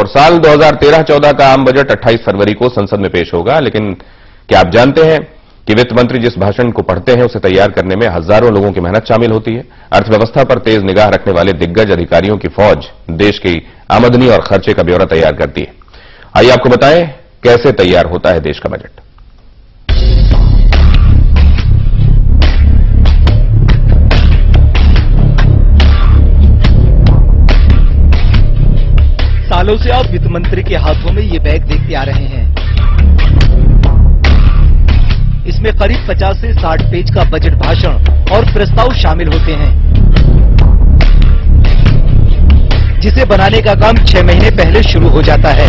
और साल 2013-14 का आम बजट 28 फरवरी को संसद में पेश होगा। लेकिन क्या आप जानते हैं कि वित्त मंत्री जिस भाषण को पढ़ते हैं उसे तैयार करने में हजारों लोगों की मेहनत शामिल होती है। अर्थव्यवस्था पर तेज निगाह रखने वाले दिग्गज अधिकारियों की फौज देश की आमदनी और खर्चे का ब्यौरा तैयार करती है। आइए आपको बताएं कैसे तैयार होता है देश का बजट। सालों से आप वित्त मंत्री के हाथों में ये बैग देखते आ रहे हैं। इसमें करीब 50 से 60 पेज का बजट भाषण और प्रस्ताव शामिल होते हैं, जिसे बनाने का काम 6 महीने पहले शुरू हो जाता है।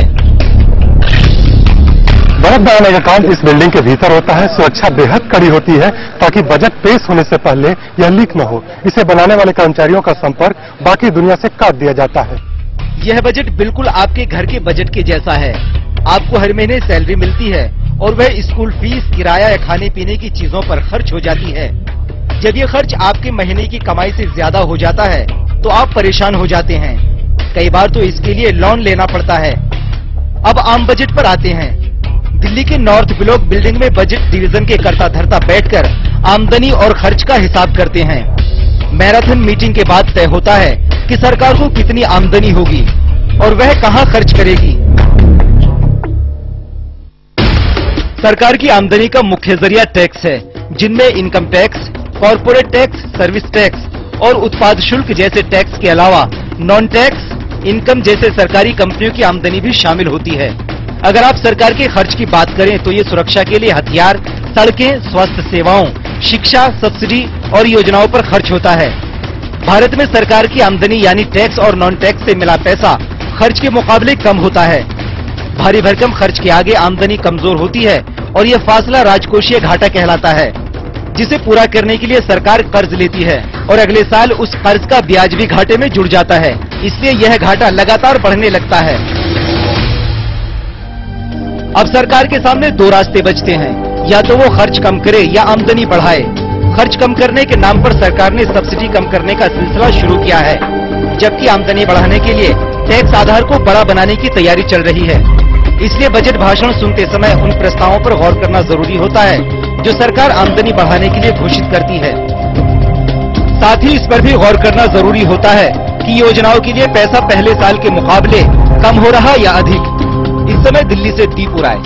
बजट बनाने का काम इस बिल्डिंग के भीतर होता है। सुरक्षा बेहद कड़ी होती है ताकि बजट पेश होने से पहले यह लीक न हो। इसे बनाने वाले कर्मचारियों का संपर्क बाकी दुनिया से काट दिया जाता है। यह बजट बिल्कुल आपके घर के बजट के जैसा है। आपको हर महीने सैलरी मिलती है और वह स्कूल फीस, किराया या खाने पीने की चीजों पर खर्च हो जाती है। जब ये खर्च आपके महीने की कमाई से ज्यादा हो जाता है तो आप परेशान हो जाते हैं। कई बार तो इसके लिए लोन लेना पड़ता है। अब आम बजट पर आते हैं। दिल्ली के नॉर्थ ब्लॉक बिल्डिंग में बजट डिवीजन के कर्ता धर्ता बैठकर आमदनी और खर्च का हिसाब करते हैं। मैराथन मीटिंग के बाद तय होता है कि सरकार को कितनी आमदनी होगी और वह कहां खर्च करेगी। सरकार की आमदनी का मुख्य जरिया टैक्स है, जिनमें income tax, corporate tax, service tax और उत्पाद शुल्क जैसे टैक्स के अलावा नॉन टैक्स इनकम जैसे सरकारी कंपनियों की आमदनी भी शामिल होती है। अगर आप सरकार के खर्च की बात करें तो ये सुरक्षा के लिए हथियार, सड़कें, स्वास्थ्य सेवाओं, शिक्षा, सब्सिडी और योजनाओं पर खर्च होता है। भारत में सरकार की आमदनी यानी टैक्स और नॉन टैक्स से मिला पैसा खर्च के मुकाबले कम होता है। भारी भरकम खर्च के आगे आमदनी कमजोर होती है और यह फासला राजकोषीय घाटा कहलाता है, जिसे पूरा करने के लिए सरकार कर्ज लेती है और अगले साल उस कर्ज का ब्याज भी घाटे में जुड़ जाता है। इसलिए यह घाटा लगातार बढ़ने लगता है। अब सरकार के सामने 2 रास्ते बचते हैं, या तो वो खर्च कम करे या आमदनी बढ़ाए। खर्च कम करने के नाम पर सरकार ने सब्सिडी कम करने का सिलसिला शुरू किया है, जबकि आमदनी बढ़ाने के लिए टैक्स आधार को बड़ा बनाने की तैयारी चल रही है। इसलिए बजट भाषण सुनते समय उन प्रस्तावों पर गौर करना जरूरी होता है जो सरकार आमदनी बढ़ाने के लिए घोषित करती है। साथ ही इस पर भी गौर करना जरूरी होता है कि योजनाओं के लिए पैसा पहले साल के मुकाबले कम हो रहा या अधिक। इस समय दिल्ली से दीपू राय।